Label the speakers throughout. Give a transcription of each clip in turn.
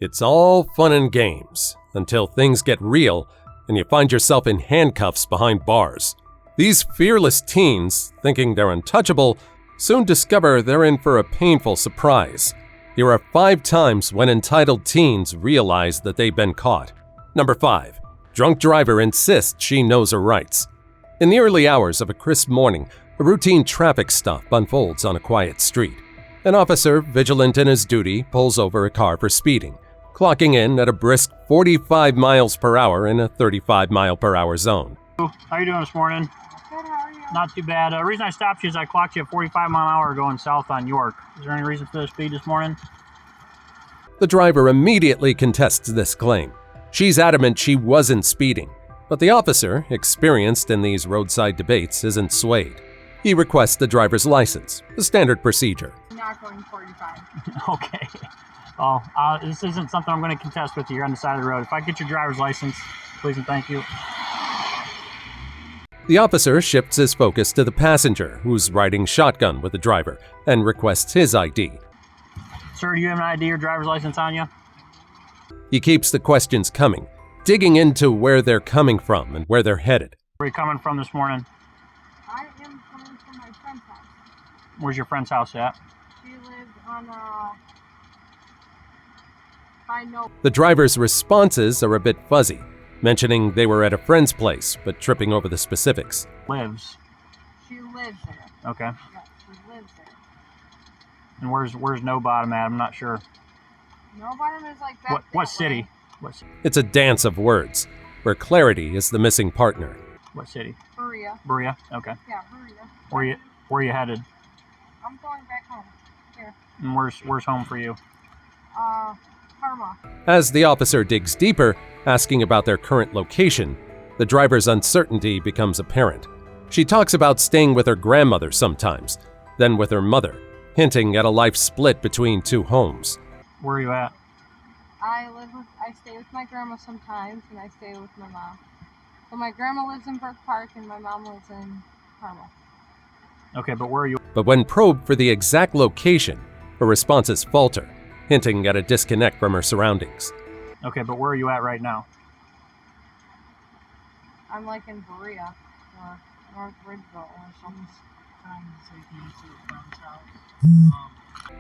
Speaker 1: It's all fun and games until things get real and you find yourself in handcuffs behind bars. These fearless teens, thinking they're untouchable, soon discover they're in for a painful surprise. Here are 5 times when entitled teens realize that they've been caught. Number 5. Drunk driver insists she knows her rights. In the early hours of a crisp morning, a routine traffic stop unfolds on a quiet street. An officer, vigilant in his duty, pulls over a car for speeding, clocking in at a brisk 45 miles per hour in a 35 mile per hour zone.
Speaker 2: How you doing this morning?
Speaker 3: Good, how are you?
Speaker 2: Not too bad. The reason I stopped you is I clocked you at 45 mile an hour going south on York. Is there any reason for the speed this morning?
Speaker 1: The driver immediately contests this claim. She's adamant she wasn't speeding, but the officer, experienced in these roadside debates, isn't swayed. He requests the driver's license, the standard procedure.
Speaker 3: Not going 45.
Speaker 2: Okay. Well, this isn't something I'm going to contest with you. You're on the side of the road. If I get your driver's license, please and thank you.
Speaker 1: The officer shifts his focus to the passenger, who's riding shotgun with the driver, and requests his ID.
Speaker 2: Sir, do you have an ID or driver's license on you?
Speaker 1: He keeps the questions coming, digging into where they're coming from and where they're headed.
Speaker 2: Where are you coming from this morning?
Speaker 3: I am coming from my friend's house.
Speaker 2: Where's your friend's house at?
Speaker 3: She lives on I know.
Speaker 1: The driver's responses are a bit fuzzy, mentioning they were at a friend's place, but tripping over the specifics.
Speaker 2: Lives.
Speaker 3: She lives there.
Speaker 2: Okay.
Speaker 3: Yeah, she lives there.
Speaker 2: And where's No Bottom at? I'm not sure.
Speaker 3: No bottom is like that.
Speaker 2: What city? What city?
Speaker 1: It's a dance of words, where clarity is the missing partner.
Speaker 2: What city?
Speaker 3: Berea.
Speaker 2: Berea. Okay.
Speaker 3: Yeah, Berea.
Speaker 2: Where you headed?
Speaker 3: I'm going back home. Here.
Speaker 2: And where's home for you?
Speaker 3: Karma.
Speaker 1: As the officer digs deeper, asking about their current location, the driver's uncertainty becomes apparent. She talks about staying with her grandmother sometimes, then with her mother, hinting at a life split between 2 homes.
Speaker 2: Where are you at?
Speaker 3: I stay with my grandma sometimes, and I stay with my mom. So my grandma lives in Brook Park, and my mom lives in Karma.
Speaker 2: Okay, but where are you?
Speaker 1: But when probed for the exact location, her responses falter, hinting at a disconnect from her surroundings.
Speaker 2: Okay, but where are you at right now?
Speaker 3: I'm like in Berea, or North Ridgeville, or something.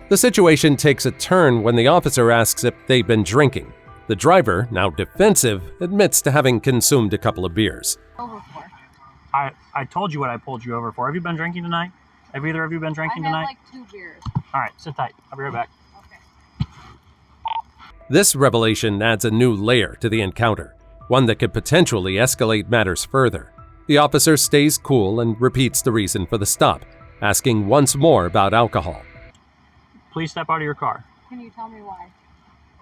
Speaker 1: The situation takes a turn when the officer asks if they've been drinking. The driver, now defensive, admits to having consumed a couple of beers.
Speaker 3: Over for.
Speaker 2: I told you what I pulled you over for. Have you been drinking tonight? Have either of you been drinking tonight?
Speaker 3: I had like 2 beers.
Speaker 2: All right, sit tight. I'll be right back.
Speaker 3: Okay.
Speaker 1: This revelation adds a new layer to the encounter, one that could potentially escalate matters further. The officer stays cool and repeats the reason for the stop, asking once more about alcohol.
Speaker 2: Please step out of your car.
Speaker 3: Can you tell me why?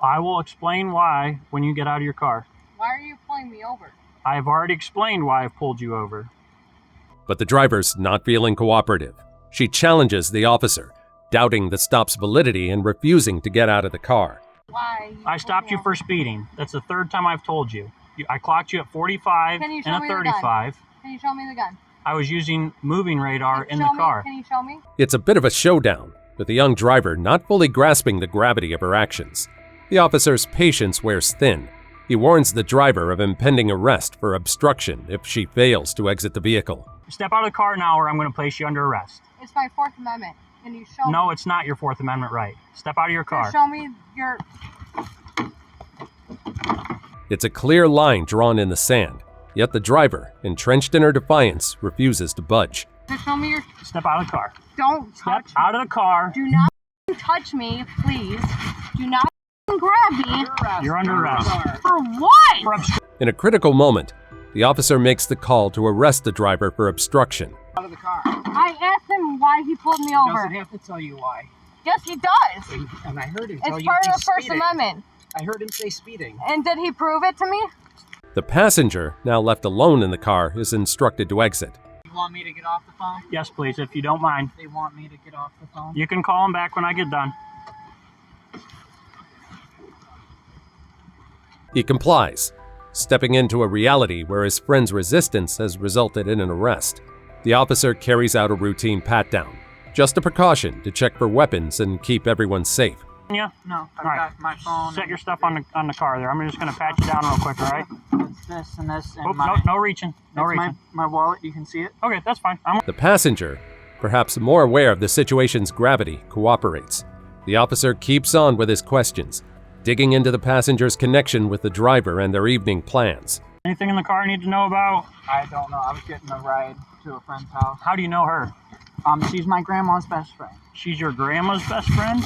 Speaker 2: I will explain why when you get out of your car.
Speaker 3: Why are you pulling me over?
Speaker 2: I've already explained why I've pulled you over.
Speaker 1: But the driver's not feeling cooperative. She challenges the officer, doubting the stop's validity and refusing to get out of the car.
Speaker 3: Why?
Speaker 2: I stopped you for speeding. That's the 3rd time I've told you. I clocked you at 45
Speaker 3: Can you
Speaker 2: and
Speaker 3: show
Speaker 2: a
Speaker 3: me the gun?
Speaker 2: 35.
Speaker 3: Can you show me the gun?
Speaker 2: I was using moving radar in
Speaker 3: Show
Speaker 2: the
Speaker 3: me-
Speaker 2: car.
Speaker 3: Can you show me?
Speaker 1: It's a bit of a showdown, with the young driver not fully grasping the gravity of her actions. The officer's patience wears thin. He warns the driver of impending arrest for obstruction if she fails to exit the vehicle.
Speaker 2: Step out of the car now or I'm going to place you under arrest.
Speaker 3: It's my 4th Amendment. Can you show me?
Speaker 2: No, it's not your 4th Amendment right. Step out of your car.
Speaker 3: Show me your...
Speaker 1: It's a clear line drawn in the sand, yet the driver, entrenched in her defiance, refuses to budge.
Speaker 3: Just show me your...
Speaker 2: Step out of the car.
Speaker 3: Don't
Speaker 2: Step
Speaker 3: touch
Speaker 2: out of the car.
Speaker 3: Do not touch me, please. Do not grab me.
Speaker 2: You're under arrest.
Speaker 3: For what?
Speaker 2: For obstruction.
Speaker 1: In a critical moment, the officer makes the call to arrest the driver for obstruction.
Speaker 4: Out of the car.
Speaker 3: I asked him why he pulled me over.
Speaker 4: Doesn't have to tell you why.
Speaker 3: Yes, he does.
Speaker 4: And I heard him tell
Speaker 3: It's
Speaker 4: you
Speaker 3: part of
Speaker 4: he's
Speaker 3: the First
Speaker 4: speeding.
Speaker 3: Amendment.
Speaker 4: I heard him say speeding.
Speaker 3: And did he prove it to me?
Speaker 1: The passenger, now left alone in the car, is instructed to exit.
Speaker 4: You want me to get off the phone?
Speaker 2: Yes, please, if you don't mind.
Speaker 4: They want me to get off the phone?
Speaker 2: You can call him back when I get done.
Speaker 1: He complies, stepping into a reality where his friend's resistance has resulted in an arrest. The officer carries out a routine pat-down, just a precaution to check for weapons and keep everyone safe.
Speaker 2: Yeah.
Speaker 4: No, I've
Speaker 2: All right.
Speaker 4: got my phone.
Speaker 2: Set your stuff on the car there. I'm just gonna pat you down real quick. All right.
Speaker 4: It's this and this and
Speaker 2: Oh,
Speaker 4: my.
Speaker 2: no reaching. No
Speaker 4: it's
Speaker 2: reaching.
Speaker 4: my wallet. You can see it.
Speaker 2: Okay, that's fine.
Speaker 1: The passenger, perhaps more aware of the situation's gravity, cooperates. The officer keeps on with his questions, digging into the passenger's connection with the driver and their evening plans.
Speaker 2: Anything in the car I need to know about?
Speaker 4: I don't know. I was getting a ride to a friend's house.
Speaker 2: How do you know her?
Speaker 4: She's my grandma's best friend.
Speaker 2: She's your grandma's best friend?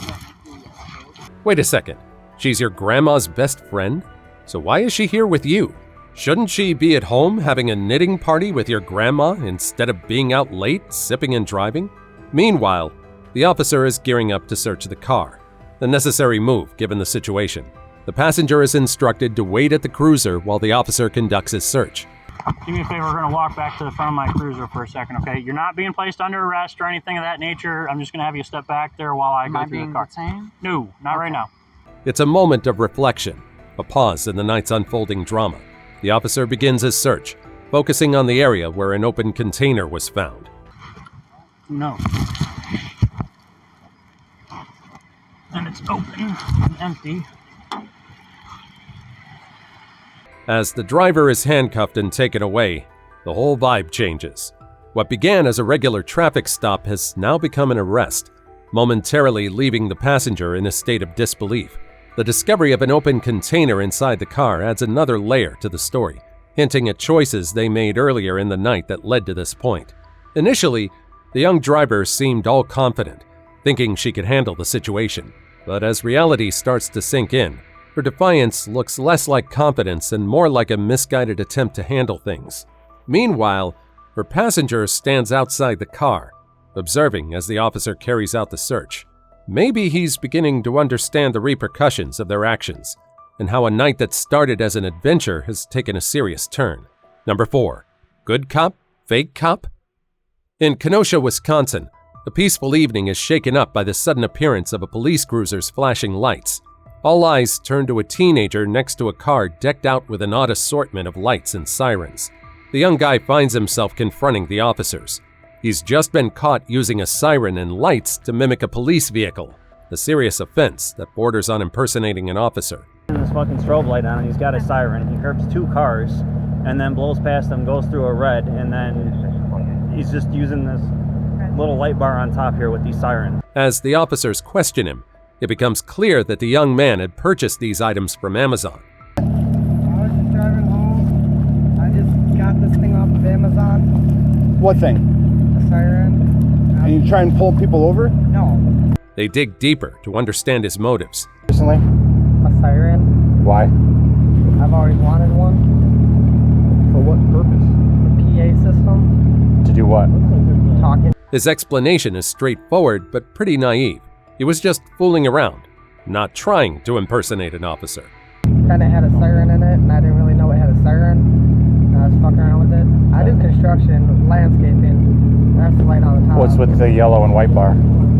Speaker 1: Wait a second, she's your grandma's best friend? So why is she here with you? Shouldn't she be at home having a knitting party with your grandma instead of being out late, sipping and driving? Meanwhile, the officer is gearing up to search the car, the necessary move given the situation. The passenger is instructed to wait at the cruiser while the officer conducts his search.
Speaker 2: Do me a favor, we're going to walk back to the front of my cruiser for a second, okay? You're not being placed under arrest or anything of that nature. I'm just going to have you step back there while I
Speaker 4: Am
Speaker 2: go
Speaker 4: I
Speaker 2: through the
Speaker 4: being
Speaker 2: car.
Speaker 4: detained?
Speaker 2: No, not right now.
Speaker 1: It's a moment of reflection, a pause in the night's unfolding drama. The officer begins his search, focusing on the area where an open container was found.
Speaker 2: No. And it's open and empty.
Speaker 1: As the driver is handcuffed and taken away, the whole vibe changes. What began as a regular traffic stop has now become an arrest, momentarily leaving the passenger in a state of disbelief. The discovery of an open container inside the car adds another layer to the story, hinting at choices they made earlier in the night that led to this point. Initially, the young driver seemed all confident, thinking she could handle the situation. But as reality starts to sink in, her defiance looks less like confidence and more like a misguided attempt to handle things. Meanwhile, her passenger stands outside the car, observing as the officer carries out the search. Maybe he's beginning to understand the repercussions of their actions, and how a night that started as an adventure has taken a serious turn. Number 4. Good cop, fake cop? In Kenosha, Wisconsin, a peaceful evening is shaken up by the sudden appearance of a police cruiser's flashing lights. All eyes turn to a teenager next to a car decked out with an odd assortment of lights and sirens. The young guy finds himself confronting the officers. He's just been caught using a siren and lights to mimic a police vehicle, a serious offense that borders on impersonating an officer.
Speaker 5: This fucking strobe light on, and he's got a siren. He curbs 2 cars and then blows past them, goes through a red, and then he's just using this little light bar on top here with these sirens.
Speaker 1: As the officers question him, it becomes clear that the young man had purchased these items from Amazon.
Speaker 6: I was just driving home. I just got this thing off of Amazon.
Speaker 7: What thing?
Speaker 6: A siren.
Speaker 7: And you try and pull people over?
Speaker 6: No.
Speaker 1: They dig deeper to understand his motives.
Speaker 7: Recently?
Speaker 6: A siren.
Speaker 7: Why?
Speaker 6: I've always wanted one.
Speaker 7: For what purpose?
Speaker 6: The PA system.
Speaker 7: To do what?
Speaker 6: Talking.
Speaker 1: His explanation is straightforward but pretty naive. He was just fooling around, not trying to impersonate an officer.
Speaker 6: Kind of had a siren in it, and I didn't really know it had a siren. And I was fucking around with it. I do construction, landscaping. That's the light on the top.
Speaker 7: What's with the yellow and white bar?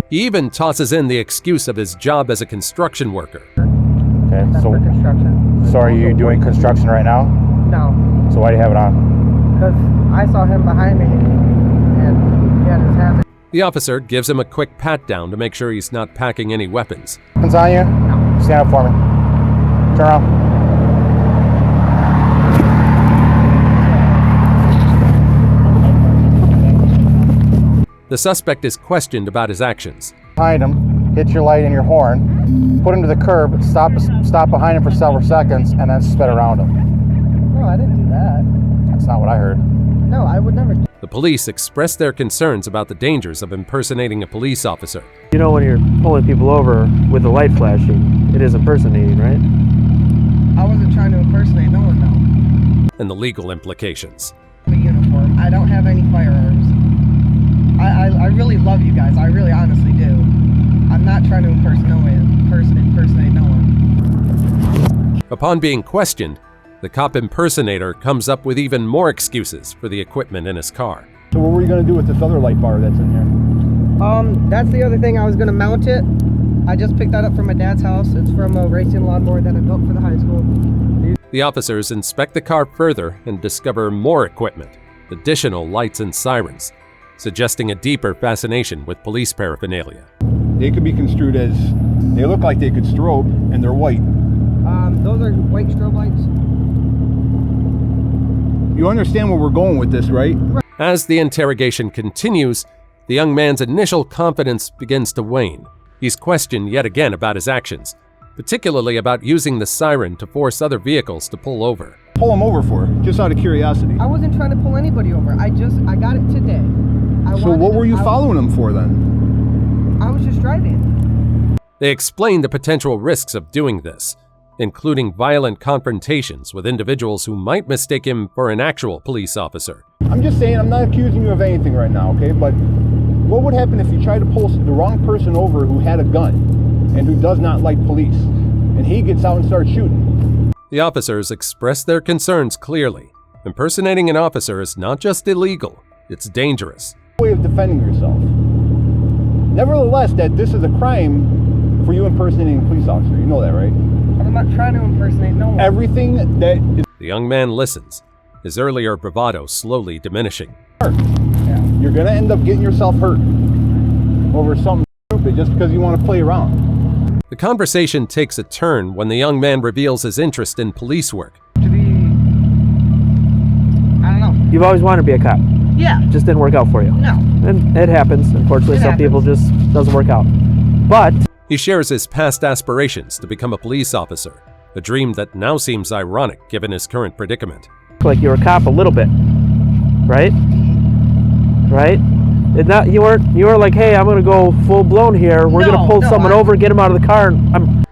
Speaker 1: He even tosses in the excuse of his job as a construction worker.
Speaker 7: Okay,
Speaker 6: That's for construction.
Speaker 7: so are you doing construction right now?
Speaker 6: No.
Speaker 7: So why do you have it on?
Speaker 6: Because I saw him behind me, and he had his hazard.
Speaker 1: The officer gives him a quick pat down to make sure he's not packing any weapons.
Speaker 7: Weapons on you? No. Stand up for me. Turn around.
Speaker 1: The suspect is questioned about his actions.
Speaker 7: Behind him, hit your light and your horn, put him to the curb, stop behind him for several seconds, and then sped around him.
Speaker 6: No, I didn't do that.
Speaker 7: That's not what I heard.
Speaker 6: No, I would never.
Speaker 1: The police express their concerns about the dangers of impersonating a police officer.
Speaker 5: You know, when you're pulling people over with the light flashing, it is impersonating, right?
Speaker 6: I wasn't trying to impersonate no one, no.
Speaker 1: And the legal implications.
Speaker 6: I'm a uniform. I don't have any firearms. I really love you guys. I really honestly do. I'm not trying to impersonate no one.
Speaker 1: Upon being questioned, the cop impersonator comes up with even more excuses for the equipment in his car.
Speaker 7: So what were you going to do with this other light bar that's in here?
Speaker 6: That's the other thing. I was going to mount it. I just picked that up from my dad's house. It's from a racing lawnmower that I built for the high school.
Speaker 1: The officers inspect the car further and discover more equipment, additional lights and sirens, suggesting a deeper fascination with police paraphernalia.
Speaker 8: They could be construed as, they look like they could strobe, and they're white.
Speaker 6: Those are white strobe lights.
Speaker 8: You understand where we're going with this, right?
Speaker 1: As the interrogation continues, the young man's initial confidence begins to wane. He's questioned yet again about his actions, particularly about using the siren to force other vehicles to pull over.
Speaker 8: Pull them over for, just out of curiosity.
Speaker 6: I wasn't trying to pull anybody over. I got it today.
Speaker 8: So what were you following them for then?
Speaker 6: I was just driving.
Speaker 1: They explain the potential risks of doing this, including violent confrontations with individuals who might mistake him for an actual police officer.
Speaker 8: I'm just saying, I'm not accusing you of anything right now, okay? But what would happen if you tried to pull the wrong person over who had a gun and who does not like police, and he gets out and starts shooting?
Speaker 1: The officers express their concerns clearly. Impersonating an officer is not just illegal, it's dangerous.
Speaker 8: Way of defending yourself. Nevertheless, that this is a crime for you impersonating a police officer. You know that, right?
Speaker 6: I'm not trying to impersonate no one.
Speaker 8: Everything that is...
Speaker 1: The young man listens, his earlier bravado slowly diminishing.
Speaker 8: You're gonna end up getting yourself hurt over something stupid just because you want to play around.
Speaker 1: The conversation takes a turn when the young man reveals his interest in police work.
Speaker 6: I don't know.
Speaker 9: You've always wanted to be a cop.
Speaker 6: Yeah.
Speaker 9: Just didn't work out for you.
Speaker 6: No.
Speaker 9: And it happens. Unfortunately, some people just doesn't work out. But
Speaker 1: he shares his past aspirations to become a police officer, a dream that now seems ironic given his current predicament.
Speaker 9: Like you were a cop a little bit, right? Right? You were like, hey, I'm gonna go full blown here. We're gonna pull someone over, get him out of the car.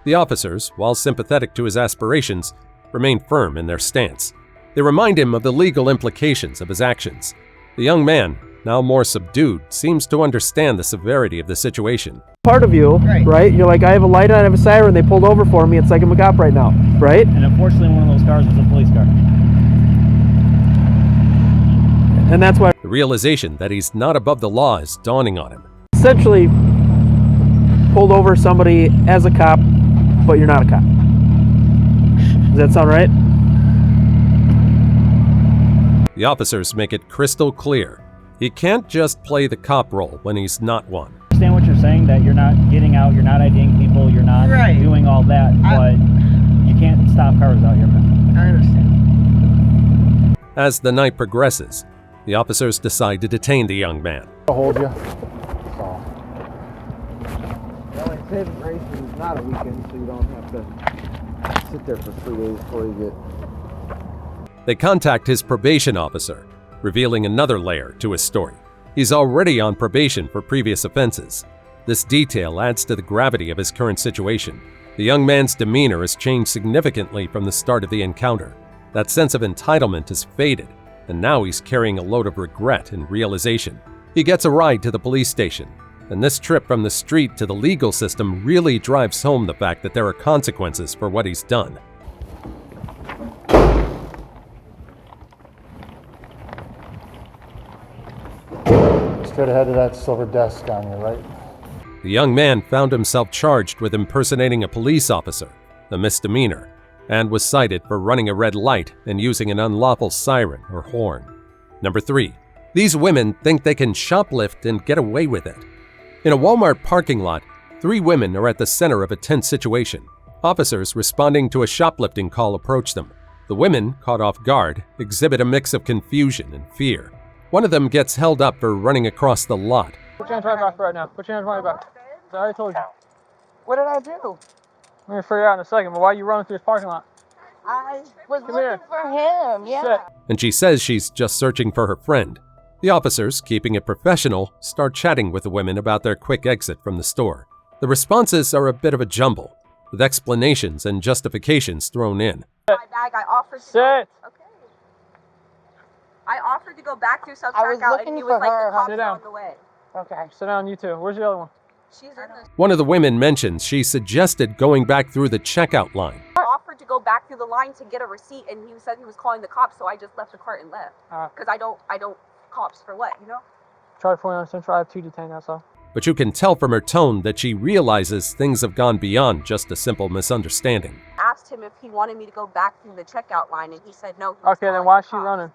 Speaker 1: The officers, while sympathetic to his aspirations, remain firm in their stance. They remind him of the legal implications of his actions. The young man, now more subdued, seems to understand the severity of the situation.
Speaker 9: Part of you, right? You're like, I have a light on, I have a siren, they pulled over for me, it's like I'm a cop right now, right?
Speaker 5: And unfortunately, one of those cars was a police car.
Speaker 9: And that's why
Speaker 1: the realization that he's not above the law is dawning on him.
Speaker 9: Essentially, pulled over somebody as a cop, but you're not a cop. Does that sound right?
Speaker 1: The officers make it crystal clear. He can't just play the cop role when he's not one.
Speaker 5: I understand what you're saying, that you're not getting out, you're not IDing people, you're not doing all that, but you can't stop cars out here, man.
Speaker 6: I understand.
Speaker 1: As the night progresses, the officers decide to detain the young man.
Speaker 7: I'll hold you.
Speaker 10: Well, like saving grace is not a weekend, so you don't have to sit there for 3 days before you get...
Speaker 1: They contact his probation officer, revealing another layer to his story. He's already on probation for previous offenses. This detail adds to the gravity of his current situation. The young man's demeanor has changed significantly from the start of the encounter. That sense of entitlement has faded, and now he's carrying a load of regret and realization. He gets a ride to the police station, and this trip from the street to the legal system really drives home the fact that there are consequences for what he's done.
Speaker 7: Straight ahead of that silver desk on your right.
Speaker 1: The young man found himself charged with impersonating a police officer, a misdemeanor, and was cited for running a red light and using an unlawful siren or horn. Number 3. These women think they can shoplift and get away with it. In a Walmart parking lot, 3 women are at the center of a tense situation. Officers responding to a shoplifting call approach them. The women, caught off guard, exhibit a mix of confusion and fear. One of them gets held up for running across the lot.
Speaker 4: Put your hands right back right now. Put your hands right back. I already told you.
Speaker 6: What did I do?
Speaker 4: We're gonna figure it out in a second, but why are you running through this parking lot?
Speaker 6: I was looking for him, yeah.
Speaker 1: And she says she's just searching for her friend. The officers, keeping it professional, start chatting with the women about their quick exit from the store. The responses are a bit of a jumble, with explanations and justifications thrown in.
Speaker 11: My bag, I offered to
Speaker 4: Sit.
Speaker 11: Okay. I offered to go back through self-checkout and he was like, the cops are on the way.
Speaker 6: Okay.
Speaker 4: Sit down, you two. Where's the other one?
Speaker 11: She's in the...
Speaker 1: One of the women mentions she suggested going back through the checkout line.
Speaker 11: I offered to go back through the line to get a receipt and he said he was calling the cops, so I just left the cart and left. Because I don't cops for what, you know?
Speaker 4: Charlie 49 Central, I have 2 detained, that's all.
Speaker 1: But you can tell from her tone that she realizes things have gone beyond just a simple misunderstanding.
Speaker 11: I asked him if he wanted me to go back through the checkout line and he said no.
Speaker 4: Okay, then why is she running?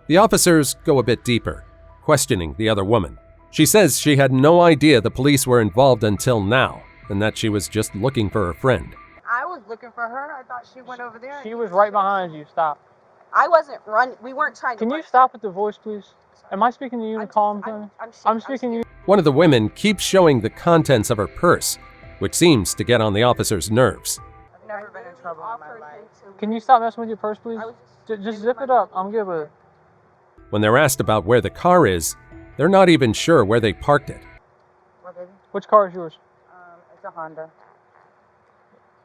Speaker 1: The officers go a bit deeper, questioning the other woman. She says she had no idea the police were involved until now, and that she was just looking for her friend.
Speaker 12: I was looking for her. I thought she went over there.
Speaker 4: She was right behind you. Stop.
Speaker 11: I wasn't running. We weren't trying to.
Speaker 4: Can you stop with the voice, please? Am I speaking to you in calm tone? I'm speaking to you.
Speaker 1: One of the women keeps showing the contents of her purse, which seems to get on the officer's nerves.
Speaker 12: I've never been in trouble in my life.
Speaker 4: Can you stop messing with your purse, please? Just zip it up. I'm good with it.
Speaker 1: When they're asked about where the car is, they're not even sure where they parked it.
Speaker 4: Which car is yours?
Speaker 12: It's a Honda.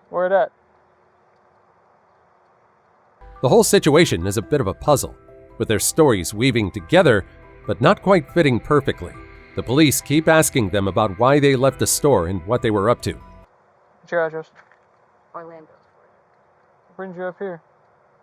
Speaker 4: Where it at?
Speaker 1: The whole situation is a bit of a puzzle, with their stories weaving together, but not quite fitting perfectly. The police keep asking them about why they left the store and what they were up to.
Speaker 4: What's your address?
Speaker 11: Orlando.
Speaker 4: What brings you up here?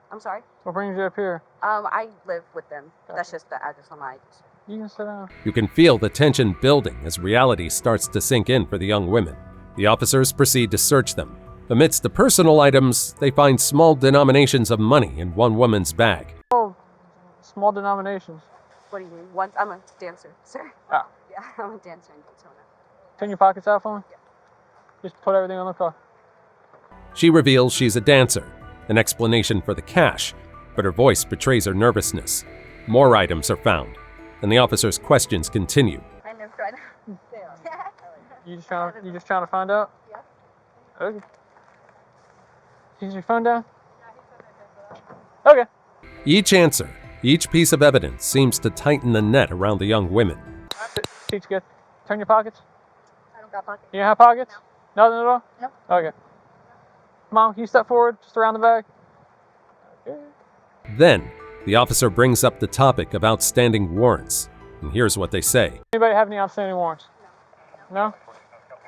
Speaker 11: I'm sorry?
Speaker 4: What brings you up here?
Speaker 11: I live with them. That's just the address on my ID.
Speaker 4: You can sit down.
Speaker 1: You can feel the tension building as reality starts to sink in for the young women. The officers proceed to search them. Amidst the personal items, they find small denominations of money in one woman's bag.
Speaker 4: Oh, small denominations.
Speaker 11: What do you mean? I'm a dancer, sir.
Speaker 4: Oh.
Speaker 11: Yeah, I'm a dancer in Daytona.
Speaker 4: Turn your pockets out for me? Yeah. Just put everything on the car.
Speaker 1: She reveals she's a dancer, an explanation for the cash, but her voice betrays her nervousness. More items are found, and the officer's questions continue.
Speaker 12: I never tried.
Speaker 4: You just trying to find out? Yeah. Okay. Is your phone down? Okay.
Speaker 1: Each answer, each piece of evidence seems to tighten the net around the young women.
Speaker 4: Seat's good. Turn your pockets.
Speaker 12: I don't got pockets.
Speaker 4: You don't have pockets?
Speaker 12: No.
Speaker 4: Nothing at all?
Speaker 12: No.
Speaker 4: Okay. Mom, can you step forward, just around the bag? Okay.
Speaker 1: Then, the officer brings up the topic of outstanding warrants, and here's what they say.
Speaker 4: Anybody have any outstanding warrants? No?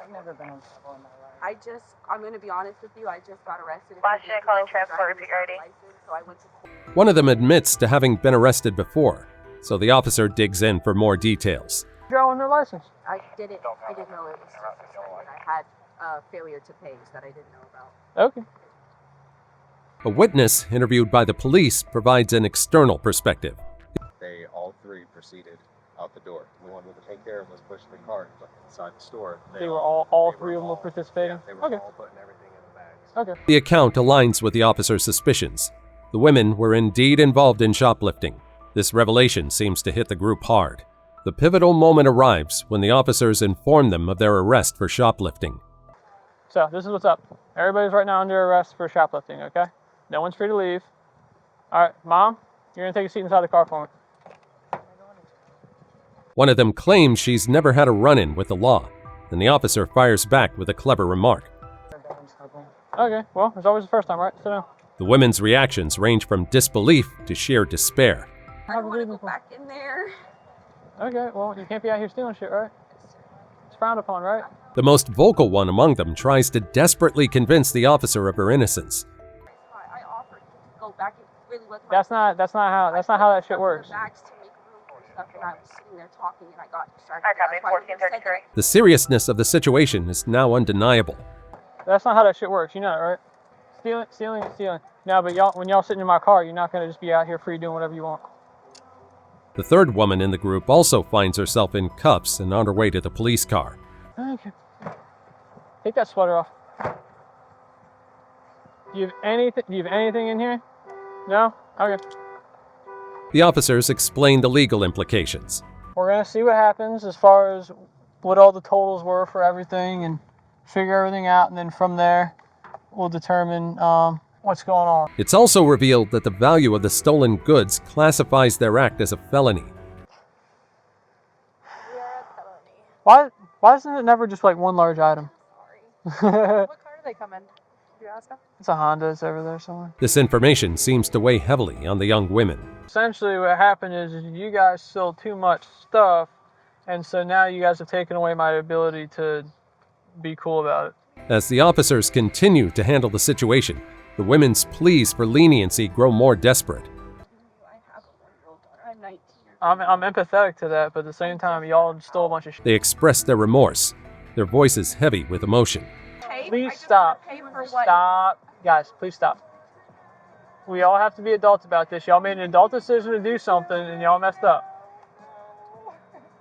Speaker 12: I've never been in trouble in my life.
Speaker 11: I'm going to be honest with you, I just got arrested.
Speaker 12: Last day calling transport, repeat your ID.
Speaker 11: So I went to court.
Speaker 1: One of them admits to having been arrested before, so the officer digs in for more details.
Speaker 4: Drawing their license.
Speaker 11: I didn't know it was suspended. I had failure to pay that I didn't know about.
Speaker 4: Okay.
Speaker 1: A witness interviewed by the police provides an external perspective.
Speaker 13: They all three proceeded out the door. The one with the pink hair was pushing the cart inside the store.
Speaker 4: They were all three of them were participating?
Speaker 13: Yeah, they were all putting everything in the bags.
Speaker 4: Okay.
Speaker 1: The account aligns with the officer's suspicions. The women were indeed involved in shoplifting. This revelation seems to hit the group hard. The pivotal moment arrives when the officers inform them of their arrest for shoplifting.
Speaker 4: So, this is what's up. Everybody's right now under arrest for shoplifting, okay? No one's free to leave. All right, Mom, you're going to take a seat inside the car for me.
Speaker 1: One of them claims she's never had a run-in with the law, and the officer fires back with a clever remark.
Speaker 4: Okay, well, it's always the first time, right? Sit down.
Speaker 1: The women's reactions range from disbelief to sheer despair.
Speaker 11: I don't want to go back in there.
Speaker 4: Okay, well, you can't be out here stealing shit, right? It's frowned upon, right?
Speaker 1: The most vocal one among them tries to desperately convince the officer of her innocence.
Speaker 11: I offered to go back and really look.
Speaker 4: That's not how that shit works.
Speaker 11: Bags to make room for stuff, and I was sitting there talking, and I got distracted.
Speaker 1: The seriousness of the situation is now undeniable.
Speaker 4: That's not how that shit works. You know it, right? Stealing. No, but when y'all sitting in my car, you're not gonna just be out here free doing whatever you want.
Speaker 1: The third woman in the group also finds herself in cuffs and on her way to the police car.
Speaker 4: Okay. Take that sweater off. Do you have anything in here? No? Okay.
Speaker 1: The officers explain the legal implications.
Speaker 4: We're gonna see what happens as far as what all the totals were for everything and figure everything out, and then from there we'll determine what's going on.
Speaker 1: It's also revealed that the value of the stolen goods classifies their act as a felony.
Speaker 4: Why isn't it never just like one large item?
Speaker 12: Sorry. What car do they come in? Did you ask them?
Speaker 4: It's a Honda. It's over there somewhere.
Speaker 1: This information seems to weigh heavily on the young women.
Speaker 4: Essentially what happened is you guys sold too much stuff, and so now you guys have taken away my ability to be cool about it.
Speaker 1: As the officers continue to handle the situation, the women's pleas for leniency grow more desperate.
Speaker 12: I have a 1-year-old daughter. I'm 19.
Speaker 4: I'm empathetic to that, but at the same time, y'all stole a bunch of shit.
Speaker 1: They express their remorse, their voices heavy with emotion.
Speaker 4: Please stop. Stop. Guys, please stop. We all have to be adults about this. Y'all made an adult decision to do something, and y'all messed up.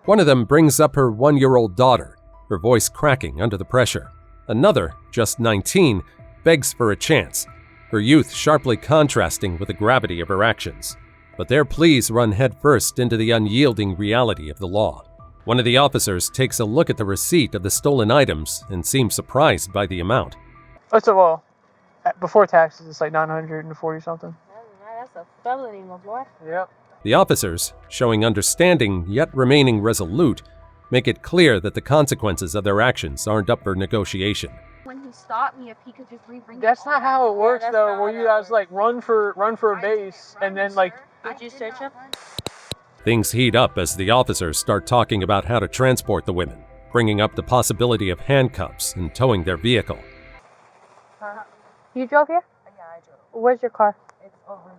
Speaker 1: One of them brings up her 1-year-old daughter, her voice cracking under the pressure. Another, just 19, begs for a chance, her youth sharply contrasting with the gravity of her actions. But their pleas run headfirst into the unyielding reality of the law. One of the officers takes a look at the receipt of the stolen items and seems surprised by the amount.
Speaker 4: First of all, before taxes, it's like 940 something.
Speaker 3: That's a felony, my boy.
Speaker 4: Yep.
Speaker 1: The officers, showing understanding yet remaining resolute, make it clear that the consequences of their actions aren't up for negotiation.
Speaker 11: When he stopped me, if he could just bring.
Speaker 4: That's not how it works, though. Where you guys like run for a base and then like.
Speaker 3: Did you search him?
Speaker 1: Things heat up as the officers start talking about how to transport the women, bringing up the possibility of handcuffs and towing their vehicle.
Speaker 3: You drove here?
Speaker 12: Yeah, I drove.
Speaker 3: Where's your car?
Speaker 12: It's over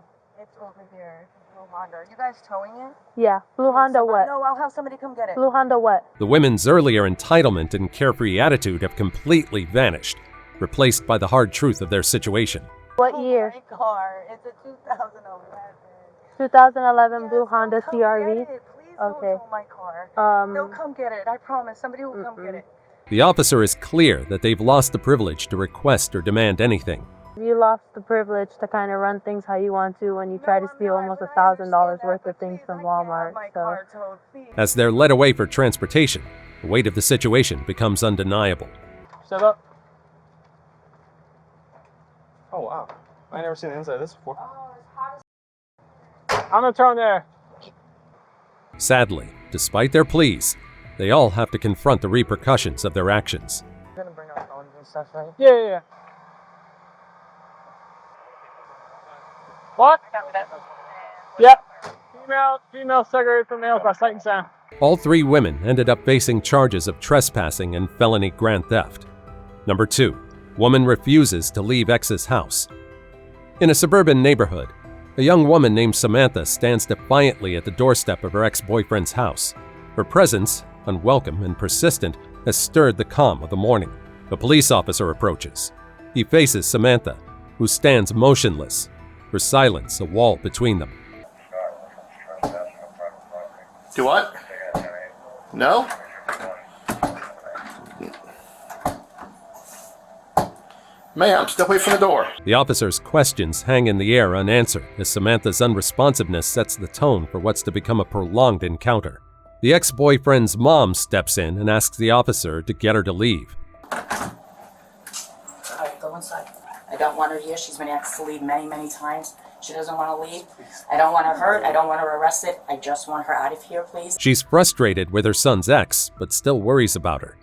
Speaker 12: there. Blue Honda. Are you guys towing it?
Speaker 3: Yeah. Blue Honda what?
Speaker 12: No, I'll have somebody come get it.
Speaker 3: Blue Honda what?
Speaker 1: The women's earlier entitlement and carefree attitude have completely vanished, replaced by the hard truth of their situation.
Speaker 3: What year?
Speaker 12: My car. It's a 2011.
Speaker 3: 2011 Blue Honda CRV.
Speaker 12: Please
Speaker 3: Okay.
Speaker 12: don't tow my car. They'll come get it. I promise. Somebody will come get it.
Speaker 1: The officer is clear that they've lost the privilege to request or demand anything.
Speaker 3: You lost the privilege to kind of run things how you want to when you try to steal almost $1,000 worth of things from Walmart. So.
Speaker 1: As they're led away for transportation, the weight of the situation becomes undeniable.
Speaker 4: Step up.
Speaker 10: Oh, wow. I never seen the inside of this before.
Speaker 4: I'm gonna turn there.
Speaker 1: Sadly, despite their pleas, they all have to confront the repercussions of their actions.
Speaker 4: You're gonna bring out phones and stuff, right? Yeah. What? Yep. Female segregated from males by sight and sound.
Speaker 1: All 3 women ended up facing charges of trespassing and felony grand theft. Number 2, woman refuses to leave ex's house. In a suburban neighborhood, a young woman named Samantha stands defiantly at the doorstep of her ex-boyfriend's house. Her presence, unwelcome and persistent, has stirred the calm of the morning. A police officer approaches. He faces Samantha, who stands motionless, her silence a wall between them.
Speaker 7: Do what? No? Ma'am, step away from the door.
Speaker 1: The officer's questions hang in the air unanswered as Samantha's unresponsiveness sets the tone for what's to become a prolonged encounter. The ex-boyfriend's mom steps in and asks the officer to get her to leave.
Speaker 14: Alright, go inside. I don't want her here. She's been asked to leave many, many times. She doesn't want to leave. I don't want her hurt. I don't want her arrested. I just want her out of here, please.
Speaker 1: She's frustrated with her son's ex, but still worries about her.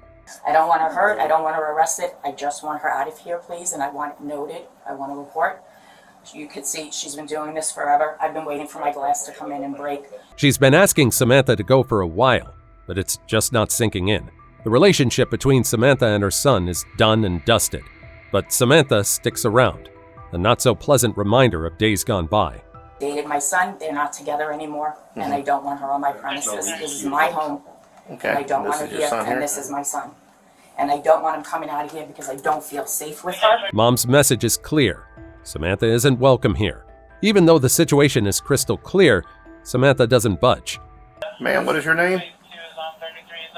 Speaker 14: I don't want her hurt. I don't want her arrested. I just want her out of here, please. And I want it noted. I want a report. You could see she's been doing this forever. I've been waiting for my glass to come in and break.
Speaker 1: She's been asking Samantha to go for a while, but it's just not sinking in. The relationship between Samantha and her son is done and dusted. But Samantha sticks around, a not-so-pleasant reminder of days gone by.
Speaker 14: Dated my son. They're not together anymore. And I don't want her on my premises. This is my home.
Speaker 7: Okay.
Speaker 14: And I don't want her here. And this is my son. And I don't want him coming out of here because I don't feel safe with her.
Speaker 1: Mom's message is clear. Samantha isn't welcome here. Even though the situation is crystal clear, Samantha doesn't budge.
Speaker 7: Ma'am, what is your name?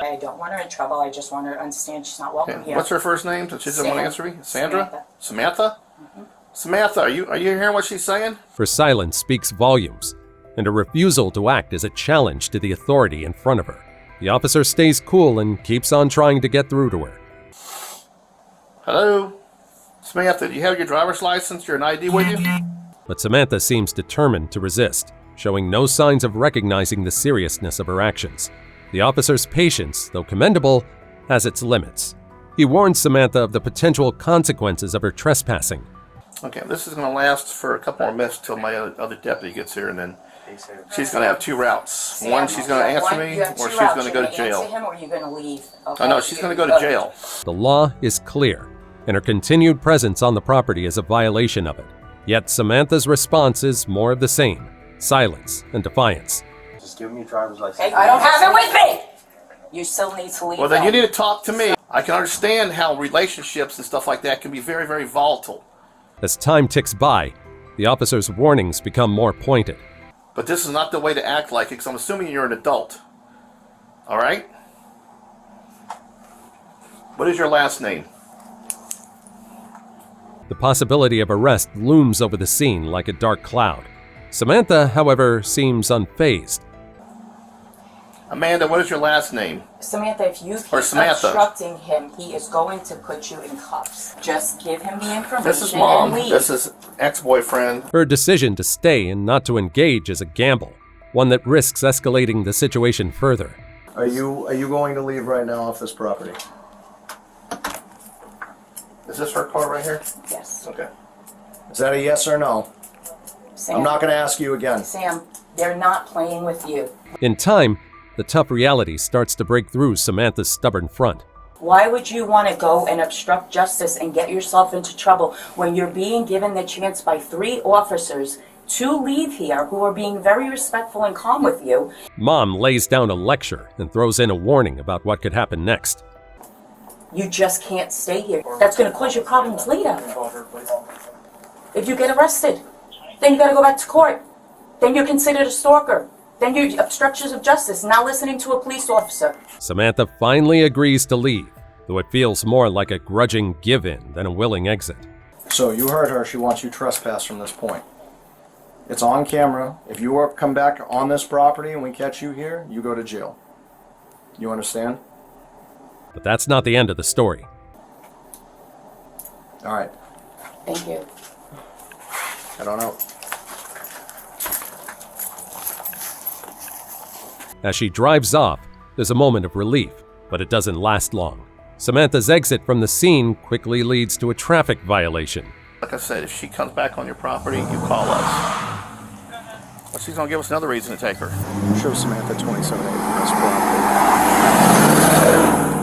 Speaker 14: I don't want her in trouble. I just want her to understand she's not welcome here.
Speaker 7: What's her first name? She doesn't want to answer me. Sandra?
Speaker 14: Samantha?
Speaker 7: Mm-hmm. Samantha, are you hearing what she's saying?
Speaker 1: Her silence speaks volumes, and her refusal to act is a challenge to the authority in front of her. The officer stays cool and keeps on trying to get through to her.
Speaker 7: Hello? Samantha, do you have your driver's license, your ID with you?
Speaker 1: But Samantha seems determined to resist, showing no signs of recognizing the seriousness of her actions. The officer's patience, though commendable, has its limits. He warns Samantha of the potential consequences of her trespassing.
Speaker 7: Okay, this is going to last for a couple more minutes till my other deputy gets here, and then she's going to have 2 routes. One, she's going to answer me, or she's going to go to jail.
Speaker 14: Him or you're going to leave. Okay?
Speaker 7: Oh, no, she's going to go to jail.
Speaker 1: The law is clear, and her continued presence on the property is a violation of it. Yet Samantha's response is more of the same: silence and defiance.
Speaker 10: Just give me your driver's license.
Speaker 14: Okay, I don't have it with me! You still need to leave.
Speaker 7: Well, then you need to talk to me. I can understand how relationships and stuff like that can be very, very volatile.
Speaker 1: As time ticks by, the officer's warnings become more pointed.
Speaker 7: But this is not the way to act like it, because I'm assuming you're an adult. All right? What is your last name?
Speaker 1: The possibility of arrest looms over the scene like a dark cloud. Samantha, however, seems unfazed.
Speaker 7: Amanda, what is your last name?
Speaker 14: Samantha, if you keep obstructing him, he is going to put you in cuffs. Just give him the information.
Speaker 7: This is Mom.
Speaker 14: And leave.
Speaker 7: This is ex-boyfriend.
Speaker 1: Her decision to stay and not to engage is a gamble, one that risks escalating the situation further.
Speaker 15: Are you going to leave right now off this property?
Speaker 7: Is this her car right here?
Speaker 14: Yes.
Speaker 15: Okay. Is that a yes or no?
Speaker 14: Sam,
Speaker 15: I'm not going to ask you again.
Speaker 14: Sam, they're not playing with you.
Speaker 1: In time, the tough reality starts to break through Samantha's stubborn front.
Speaker 14: Why would you want to go and obstruct justice and get yourself into trouble when you're being given the chance by 3 officers to leave here who are being very respectful and calm with you?
Speaker 1: Mom lays down a lecture and throws in a warning about what could happen next.
Speaker 14: You just can't stay here. That's going to cause you problems later. If you get arrested, then you got to go back to court. Then you're considered a stalker. Then you're obstructions of justice, not listening to a police officer.
Speaker 1: Samantha finally agrees to leave, though it feels more like a grudging give-in than a willing exit.
Speaker 15: So you heard her. She wants you trespass from this point. It's on camera. If you come back on this property and we catch you here, you go to jail. You understand?
Speaker 1: But that's not the end of the story.
Speaker 15: All right.
Speaker 14: Thank you.
Speaker 15: I don't know.
Speaker 1: As she drives off, there's a moment of relief, but it doesn't last long. Samantha's exit from the scene quickly leads to a traffic violation.
Speaker 7: Like I said, if she comes back on your property, you call us. Well, she's going to give us another reason to take her.
Speaker 15: Show Samantha 2780 this property.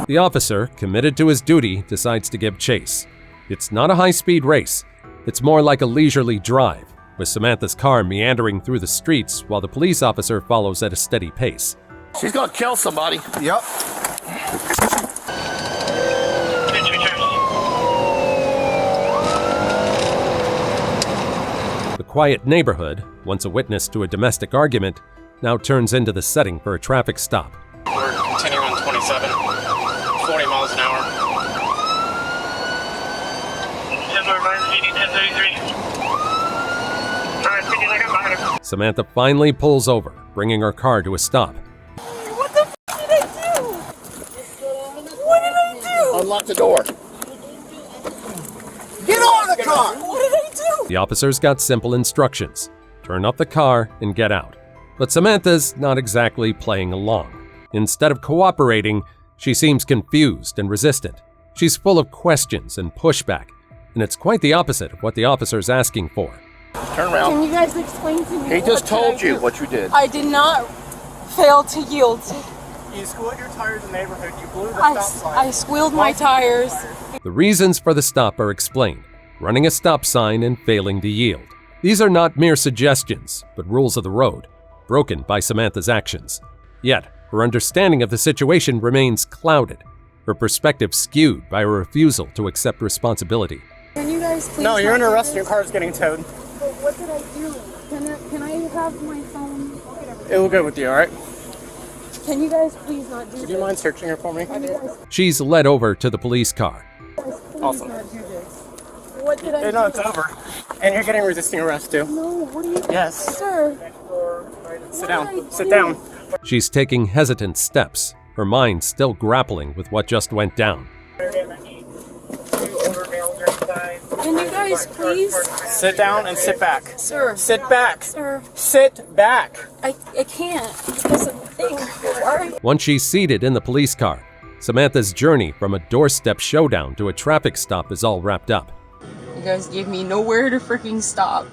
Speaker 1: The officer, committed to his duty, decides to give chase. It's not a high-speed race. It's more like a leisurely drive, with Samantha's car meandering through the streets while the police officer follows at a steady pace.
Speaker 7: She's going to kill somebody.
Speaker 15: Yep.
Speaker 1: The quiet neighborhood, once a witness to a domestic argument, now turns into the setting for a traffic stop.
Speaker 16: We're continuing on 27, 40 miles an hour. 1033.
Speaker 1: Samantha finally pulls over, bringing her car to a stop.
Speaker 12: What the f did I do? What did I do?
Speaker 7: Unlock the door.
Speaker 12: Get on the car! What did I do?
Speaker 1: The officers got simple instructions: turn off the car and get out. But Samantha's not exactly playing along. Instead of cooperating, she seems confused and resistant. She's full of questions and pushback, and it's quite the opposite of what the officer's asking for.
Speaker 7: Turn around.
Speaker 12: Can you guys explain to me?
Speaker 7: He just told you what you did.
Speaker 12: I did not fail to yield.
Speaker 17: You squealed your tires in the neighborhood. You blew the stop sign.
Speaker 12: I squealed my tires.
Speaker 1: The reasons for the stop are explained: running a stop sign and failing to yield. These are not mere suggestions, but rules of the road, broken by Samantha's actions. Yet, her understanding of the situation remains clouded, her perspective skewed by her refusal to accept responsibility.
Speaker 12: Can you guys please?
Speaker 17: No, you're under arrest and your car's getting towed.
Speaker 12: But what did I do? Can I have my phone?
Speaker 17: It will go with you, alright?
Speaker 12: Can you guys please not do this?
Speaker 17: Do you mind searching her for me?
Speaker 1: She's led over to the police car.
Speaker 17: Awesome.
Speaker 12: What did I do?
Speaker 17: No, it's over. And you're getting resisting arrest too.
Speaker 12: No, what are you?
Speaker 17: Yes.
Speaker 12: Sir.
Speaker 17: Sit down. Sit down.
Speaker 1: She's taking hesitant steps, her mind still grappling with what just went down.
Speaker 12: Can you guys please?
Speaker 17: Sit down and sit back.
Speaker 12: Sir.
Speaker 17: Sit back.
Speaker 12: Sir.
Speaker 17: Sit back.
Speaker 12: I can't because of the thing. Alright.
Speaker 1: Once she's seated in the police car, Samantha's journey from a doorstep showdown to a traffic stop is all wrapped up.
Speaker 12: You guys gave me nowhere to freaking stop.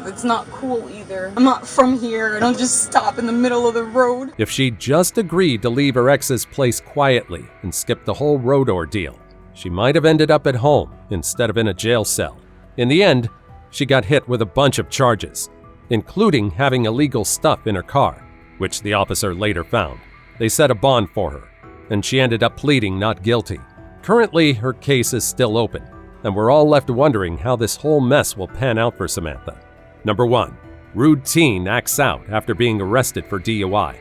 Speaker 12: It's not cool either. I'm not from here. I don't just stop in the middle of the road.
Speaker 1: If she'd just agreed to leave her ex's place quietly and skip the whole road ordeal, she might have ended up at home instead of in a jail cell. In the end, she got hit with a bunch of charges, including having illegal stuff in her car, which the officer later found. They set a bond for her, and she ended up pleading not guilty. Currently, her case is still open, and we're all left wondering how this whole mess will pan out for Samantha. Number 1. Rude teen acts out after being arrested for DUI.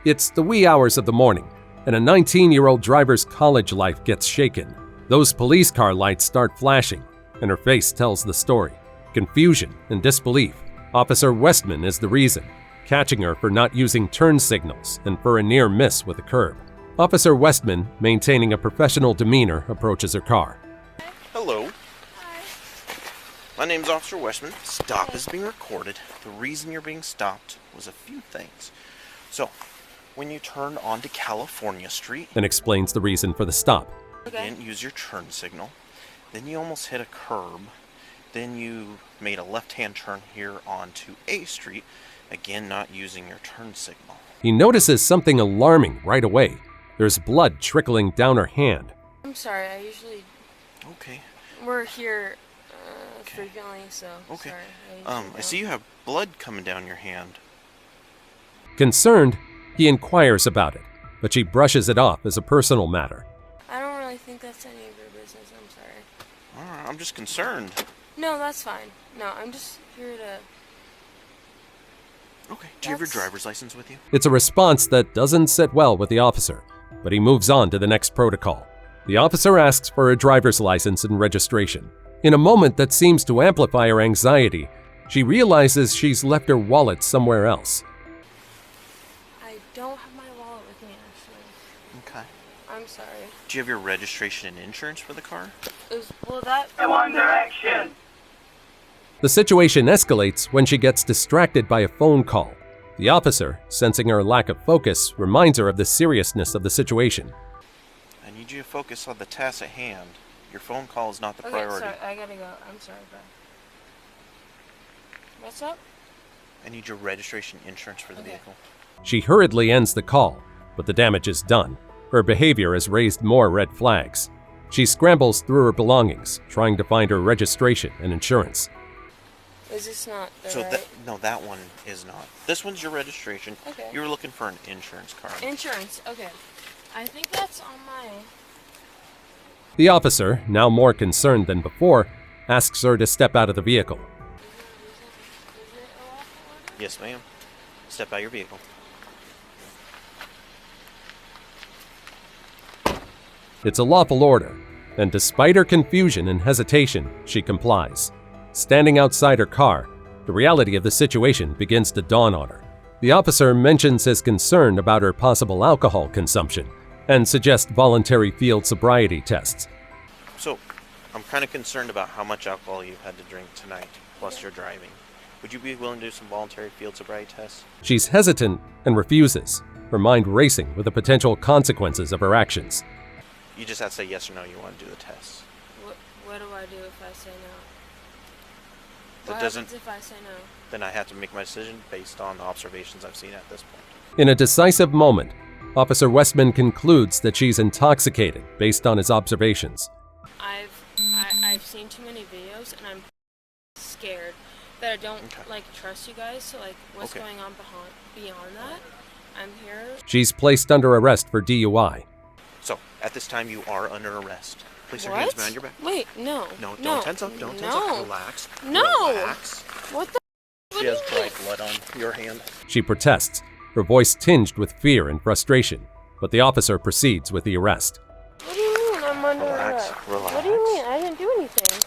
Speaker 1: It's the wee hours of the morning, and a 19-year-old driver's college life gets shaken. Those police car lights start flashing, and her face tells the story. Confusion and disbelief. Officer Westman is the reason, catching her for not using turn signals and for a near miss with a curb. Officer Westman, maintaining a professional demeanor, approaches her car.
Speaker 18: Hello. Hi. My name's Officer Westman. Stop is being recorded. The reason you're being stopped was a few things. So, when you turned onto California Street,
Speaker 1: and explains the reason for the stop.
Speaker 18: You didn't use your turn signal. Then you almost hit a curb. Then you made a left-hand turn here onto A Street, again not using your turn signal.
Speaker 1: He notices something alarming right away. There's blood trickling down her hand.
Speaker 12: I'm sorry, I usually...
Speaker 18: Okay.
Speaker 12: We're here frequently, so
Speaker 18: okay.
Speaker 12: Sorry.
Speaker 18: I see you have blood coming down your hand.
Speaker 1: Concerned, he inquires about it, but she brushes it off as a personal matter.
Speaker 12: I don't really think that's any of your business, I'm sorry.
Speaker 18: Alright, I'm just concerned.
Speaker 12: No, that's fine. No, I'm just here to...
Speaker 18: Okay, do you have your driver's license with you?
Speaker 1: It's a response that doesn't sit well with the officer, but he moves on to the next protocol. The officer asks for a driver's license and registration. In a moment that seems to amplify her anxiety, she realizes she's left her wallet somewhere else.
Speaker 12: I don't have my wallet with me, actually.
Speaker 18: Okay.
Speaker 12: I'm sorry.
Speaker 18: Do you have your registration and insurance for the car?
Speaker 12: Will that...
Speaker 17: In one direction!
Speaker 1: The situation escalates when she gets distracted by a phone call. The officer, sensing her lack of focus, reminds her of the seriousness of the situation.
Speaker 18: I need you to focus on the task at hand. Your phone call is not the
Speaker 12: Okay,
Speaker 18: priority.
Speaker 12: sorry, I gotta go. I'm sorry, bro. What's up?
Speaker 18: I need your registration and insurance for the vehicle.
Speaker 1: She hurriedly ends the call, but the damage is done. Her behavior has raised more red flags. She scrambles through her belongings, trying to find her registration and insurance.
Speaker 12: Is this not the
Speaker 18: So
Speaker 12: right?
Speaker 18: no, that one is not. This one's your registration.
Speaker 12: Okay.
Speaker 18: You were looking for an insurance card.
Speaker 12: Insurance, okay. I think that's on my...
Speaker 1: The officer, now more concerned than before, asks her to step out of the vehicle.
Speaker 18: Yes, ma'am. Step out of your vehicle.
Speaker 1: It's a lawful order, and despite her confusion and hesitation, she complies. Standing outside her car, the reality of the situation begins to dawn on her. The officer mentions his concern about her possible alcohol consumption and suggests voluntary field sobriety tests.
Speaker 18: So, I'm kind of concerned about how much alcohol you've had to drink tonight, plus your driving. Would you be willing to do some voluntary field sobriety tests?
Speaker 1: She's hesitant and refuses, her mind racing with the potential consequences of her actions.
Speaker 18: You just have to say yes or no you want to do the test.
Speaker 12: What do I do if I say no?
Speaker 18: That
Speaker 12: What
Speaker 18: doesn't,
Speaker 12: happens if I say no?
Speaker 18: Then I have to make my decision based on the observations I've seen at this point.
Speaker 1: In a decisive moment, Officer Westman concludes that she's intoxicated based on his observations.
Speaker 12: I've seen too many videos and I'm scared that I don't trust you guys. So what's going on beyond that? I'm here.
Speaker 1: She's placed under arrest for DUI.
Speaker 18: So, at this time you are under arrest. Place your hands behind your back.
Speaker 12: Wait, no.
Speaker 18: No, don't tense up, don't tense up. Relax.
Speaker 12: No.
Speaker 18: Relax.
Speaker 12: What the?
Speaker 18: She has bright blood on your hand.
Speaker 1: She protests, her voice tinged with fear and frustration, but the officer proceeds with the arrest.
Speaker 12: What do you mean I'm under arrest?
Speaker 18: Relax.
Speaker 12: What do you mean? I didn't do anything.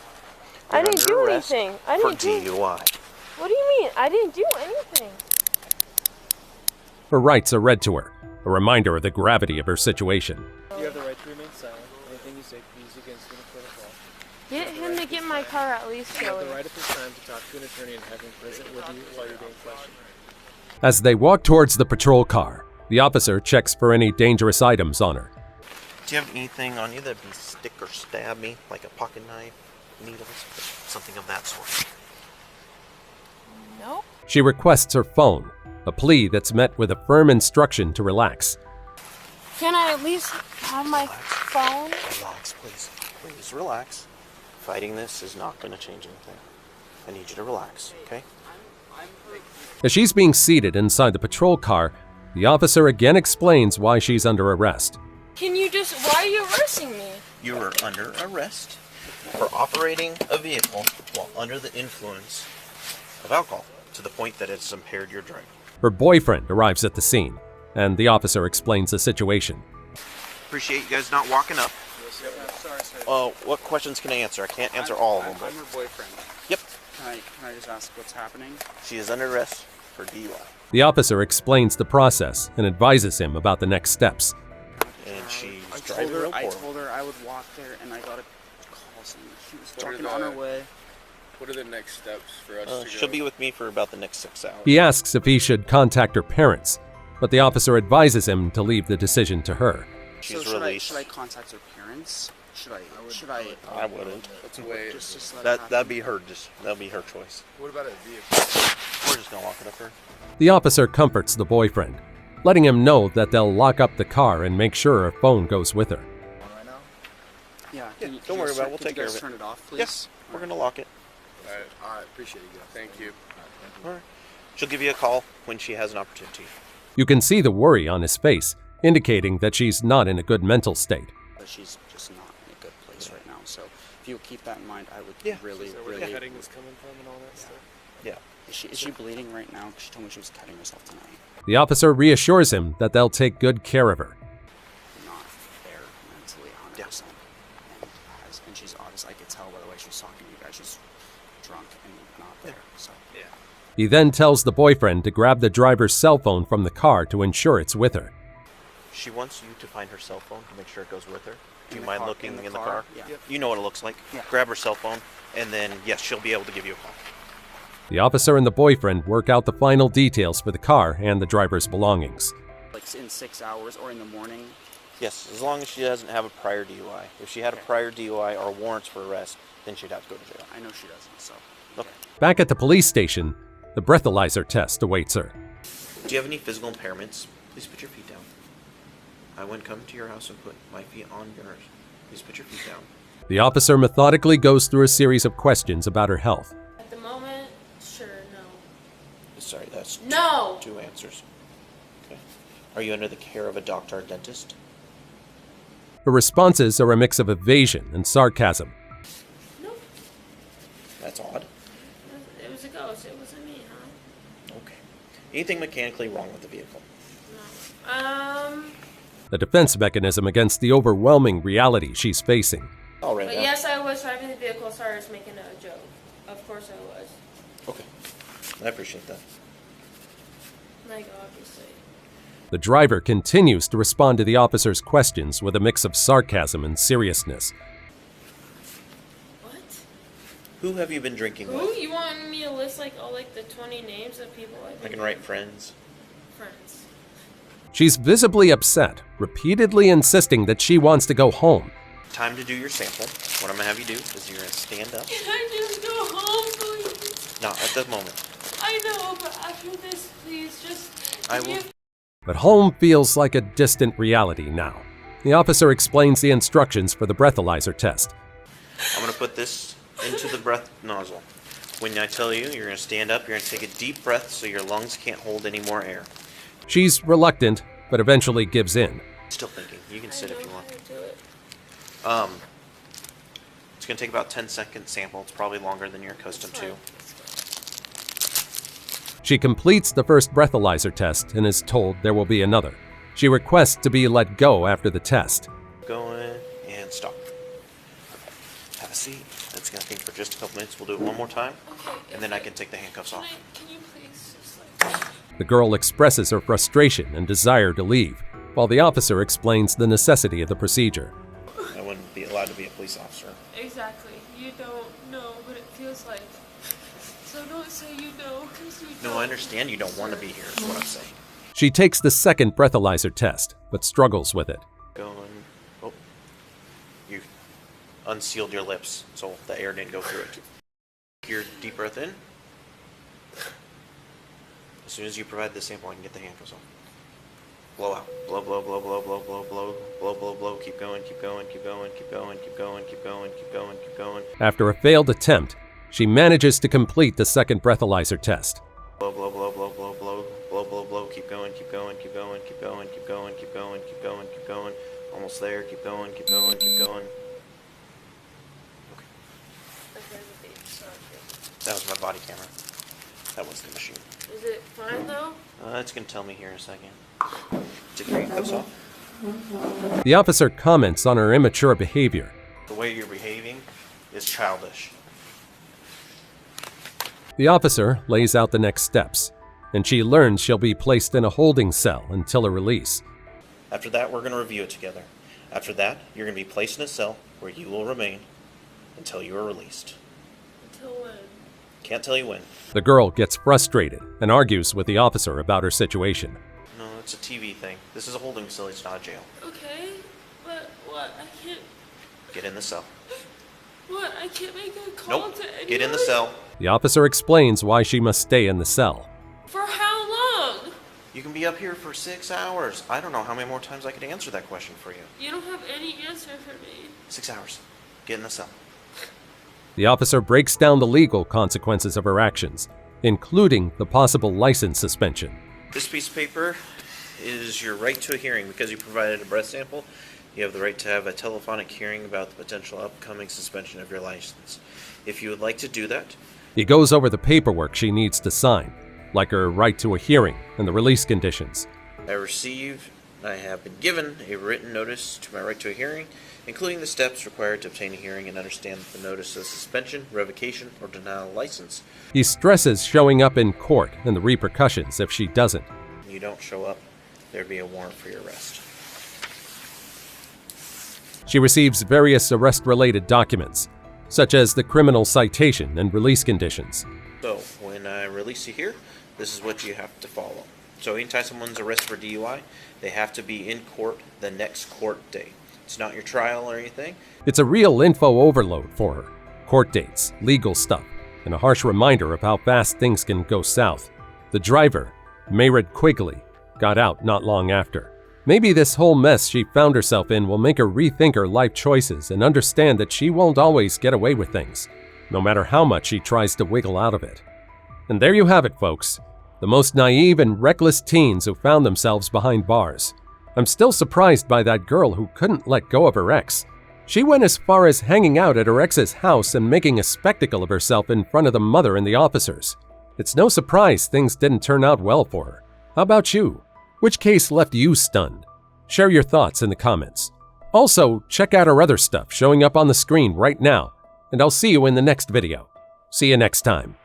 Speaker 12: I
Speaker 18: You're
Speaker 12: didn't do
Speaker 18: under arrest
Speaker 12: anything. I didn't
Speaker 18: for DUI.
Speaker 12: What do you mean? I didn't do anything.
Speaker 1: Her rights are read to her, a reminder of the gravity of her situation.
Speaker 10: You have the right to remain silent. Anything you say please against the protocol.
Speaker 12: Get him to get my car at least,
Speaker 10: You have
Speaker 12: Joey.
Speaker 10: the right at this time to talk to an attorney and have him present with you while you're being questioned.
Speaker 1: As they walk towards the patrol car, the officer checks for any dangerous items on her.
Speaker 18: Do you have anything on you that'd be stick or stab me, like a pocket knife, needles, something of that sort?
Speaker 12: Nope.
Speaker 1: She requests her phone, a plea that's met with a firm instruction to relax.
Speaker 12: Can I at least have my phone?
Speaker 18: Relax, please. Please relax. Fighting this is not going to change anything. I need you to relax, okay?
Speaker 1: As she's being seated inside the patrol car, the officer again explains why she's under arrest.
Speaker 12: Can you just... Why are you arresting me?
Speaker 18: You are under arrest for operating a vehicle while under the influence of alcohol to the point that it's impaired your driving.
Speaker 1: Her boyfriend arrives at the scene. and the officer explains the situation.
Speaker 18: Appreciate you guys not walking up. What questions can I answer? I can't answer all of them.
Speaker 17: I'm her boyfriend.
Speaker 18: Yep.
Speaker 17: Can I just ask what's happening?
Speaker 18: She is under arrest for DUI.
Speaker 1: The officer explains the process and advises him about the next steps.
Speaker 18: And she's
Speaker 17: I
Speaker 18: driving real poor.
Speaker 17: told her I would walk there, and I got a call saying she was talking on her way.
Speaker 13: What are the next steps for us to go?
Speaker 18: She'll be with me for about the next 6 hours.
Speaker 1: He asks if he should contact her parents, but the officer advises him to leave the decision to her.
Speaker 18: She's
Speaker 17: so
Speaker 18: released.
Speaker 17: Should I contact her parents?
Speaker 18: I wouldn't.
Speaker 17: Let's wait.
Speaker 18: That'd be her choice.
Speaker 13: What about a vehicle?
Speaker 18: We're just gonna lock it up her.
Speaker 1: The officer comforts the boyfriend, letting him know that they'll lock up the car and make sure her phone goes with her.
Speaker 17: Yeah.
Speaker 18: Don't worry about it. We'll take care of it.
Speaker 17: Turn it off, please.
Speaker 18: Yes. We're gonna lock it.
Speaker 13: All right. Appreciate you guys. Thank you.
Speaker 18: All right. She'll give you a call when she has an opportunity.
Speaker 1: You can see the worry on his face, indicating that she's not in a good mental state.
Speaker 17: But she's just not in a good place right now. So if you keep that in mind, I would really.
Speaker 13: Where the cutting was coming from and all that stuff.
Speaker 18: Yeah.
Speaker 17: Is she bleeding right now? She told me she was cutting herself tonight.
Speaker 1: The officer reassures him that they'll take good care of her.
Speaker 17: Not there mentally, 100%. And she's obviously, I could tell by the way she's talking to you guys, she's drunk and not there. So yeah.
Speaker 1: He then tells the boyfriend to grab the driver's cell phone from the car to ensure it's with her.
Speaker 18: She wants you to find her cell phone to make sure it goes with her. Do you
Speaker 17: In the
Speaker 18: mind
Speaker 17: car-
Speaker 18: looking
Speaker 17: in
Speaker 18: in
Speaker 17: the
Speaker 18: the
Speaker 17: car?
Speaker 18: car?
Speaker 17: Yeah.
Speaker 18: You know what it looks like.
Speaker 17: Yeah.
Speaker 18: Grab her cell phone, and then, yes, she'll be able to give you a call.
Speaker 1: The officer and the boyfriend work out the final details for the car and the driver's belongings.
Speaker 17: Like in 6 hours or in the morning?
Speaker 18: Yes, as long as she doesn't have a prior DUI. If she had a prior DUI or warrants for arrest, then she'd have to go to jail.
Speaker 17: I know she doesn't, so.
Speaker 18: Okay.
Speaker 1: Back at the police station, the breathalyzer test awaits her.
Speaker 18: Do you have any physical impairments? Please put your feet down. I wouldn't come to your house and put my feet on yours. Please put your feet down.
Speaker 1: The officer methodically goes through a series of questions about her health.
Speaker 12: At the moment, sure, no.
Speaker 18: Sorry, that's
Speaker 12: No!
Speaker 18: two answers. Okay. Are you under the care of a doctor or dentist?
Speaker 1: Her responses are a mix of evasion and sarcasm.
Speaker 12: Nope.
Speaker 18: That's odd.
Speaker 12: It was a ghost. It wasn't me, huh?
Speaker 18: Okay. Anything mechanically wrong with the vehicle?
Speaker 12: No.
Speaker 1: The defense mechanism against the overwhelming reality she's facing.
Speaker 18: All right.
Speaker 12: But yes, I was driving the vehicle. Sorry, I was making a joke. Of course I was.
Speaker 18: Okay. I appreciate that.
Speaker 12: Like, obviously.
Speaker 1: The driver continues to respond to the officer's questions with a mix of sarcasm and seriousness.
Speaker 12: What?
Speaker 18: Who have you been drinking
Speaker 12: Who?
Speaker 18: with?
Speaker 12: You want me to list like all like the 20 names of people
Speaker 18: I can write friends.
Speaker 12: Friends.
Speaker 1: She's visibly upset, repeatedly insisting that she wants to go home.
Speaker 18: Time to do your sample. What I'm going to have you do is you're going to stand up.
Speaker 12: Can I just go home, please?
Speaker 18: Not at the moment.
Speaker 12: I know, but after this, please just.
Speaker 18: I will.
Speaker 1: But home feels like a distant reality now. The officer explains the instructions for the breathalyzer test.
Speaker 18: I'm going to put this into the breath nozzle. When I tell you, you're going to stand up, you're going to take a deep breath so your lungs can't hold any more air.
Speaker 1: She's reluctant, but eventually gives in.
Speaker 18: Still thinking. You can sit if you want. It's going to take about 10-second sample. It's probably longer than you're accustomed to.
Speaker 1: She completes the first breathalyzer test and is told there will be another. She requests to be let go after the test.
Speaker 18: Going and stop. Have a seat. That's going to think for just a couple minutes. We'll do it one more time, and then I can take the handcuffs off.
Speaker 12: Can you please just like.
Speaker 1: The girl expresses her frustration and desire to leave, while the officer explains the necessity of the procedure.
Speaker 18: I wouldn't be allowed to be a police officer.
Speaker 12: Exactly. You don't know what it feels like. So don't say you know, because you don't.
Speaker 18: No, I understand you don't want to be here, is what I'm saying.
Speaker 1: She takes the second breathalyzer test, but struggles with it.
Speaker 18: Going. Oh. You unsealed your lips, so the air didn't go through it. Take your deep breath in. As soon as you provide the sample, I can get the handcuffs off. Blow out. Blow, blow, blow, blow, blow, blow, blow, blow, blow, blow. Keep going, keep going, keep going, keep going, keep going, keep going, keep going, keep going.
Speaker 1: After a failed attempt, she manages to complete the second breathalyzer test.
Speaker 18: Blow, blow, blow, blow, blow, blow, blow, blow, blow. Keep going, keep going, keep going, keep going, keep going, keep going, keep going, keep going. Almost there. Keep going, keep going, keep going. Okay. That was my body camera. That was the machine.
Speaker 12: Is it fine though?
Speaker 18: It's gonna tell me here in a second. Take your handcuffs off.
Speaker 1: The officer comments on her immature behavior.
Speaker 18: The way you're behaving is childish.
Speaker 1: The officer lays out the next steps, and she learns she'll be placed in a holding cell until her release.
Speaker 18: After that, we're going to review it together. After that, you're going to be placed in a cell where you will remain until you are released.
Speaker 12: Until when?
Speaker 18: Can't tell you when.
Speaker 1: The girl gets frustrated and argues with the officer about her situation.
Speaker 18: No, it's a TV thing. This is a holding facility, it's not a jail.
Speaker 12: Okay, but what? I can't.
Speaker 18: Get in the cell.
Speaker 12: What? I can't make a call
Speaker 18: Nope.
Speaker 12: to anyone?
Speaker 18: Get in the cell.
Speaker 1: The officer explains why she must stay in the cell.
Speaker 12: For how long?
Speaker 18: You can be up here for 6 hours. I don't know how many more times I could answer that question for you.
Speaker 12: You don't have any answer for me.
Speaker 18: 6 hours. Get in the cell.
Speaker 1: The officer breaks down the legal consequences of her actions, including the possible license suspension.
Speaker 18: This piece of paper is your right to a hearing. Because you provided a breath sample, you have the right to have a telephonic hearing about the potential upcoming suspension of your license. If you would like to do that,
Speaker 1: He goes over the paperwork she needs to sign, like her right to a hearing and the release conditions.
Speaker 18: I have been given a written notice to my right to a hearing, including the steps required to obtain a hearing and understand that the notice of suspension, revocation, or denial of license.
Speaker 1: He stresses showing up in court and the repercussions if she doesn't.
Speaker 18: If you don't show up, there'd be a warrant for your arrest.
Speaker 1: She receives various arrest-related documents, such as the criminal citation and release conditions.
Speaker 18: So, when I release you here, this is what you have to follow. So anytime someone's arrested for DUI, they have to be in court the next court date. It's not your trial or anything.
Speaker 1: It's a real info overload for her. Court dates, legal stuff, and a harsh reminder of how fast things can go south. The driver, Mayred Quigley, got out not long after. Maybe this whole mess she found herself in will make her rethink her life choices and understand that she won't always get away with things, no matter how much she tries to wiggle out of it. And there you have it, folks. The most naive and reckless teens who found themselves behind bars. I'm still surprised by that girl who couldn't let go of her ex. She went as far as hanging out at her ex's house and making a spectacle of herself in front of the mother and the officers. It's no surprise things didn't turn out well for her. How about you? Which case left you stunned? Share your thoughts in the comments. Also, check out our other stuff showing up on the screen right now, and I'll see you in the next video. See you next time.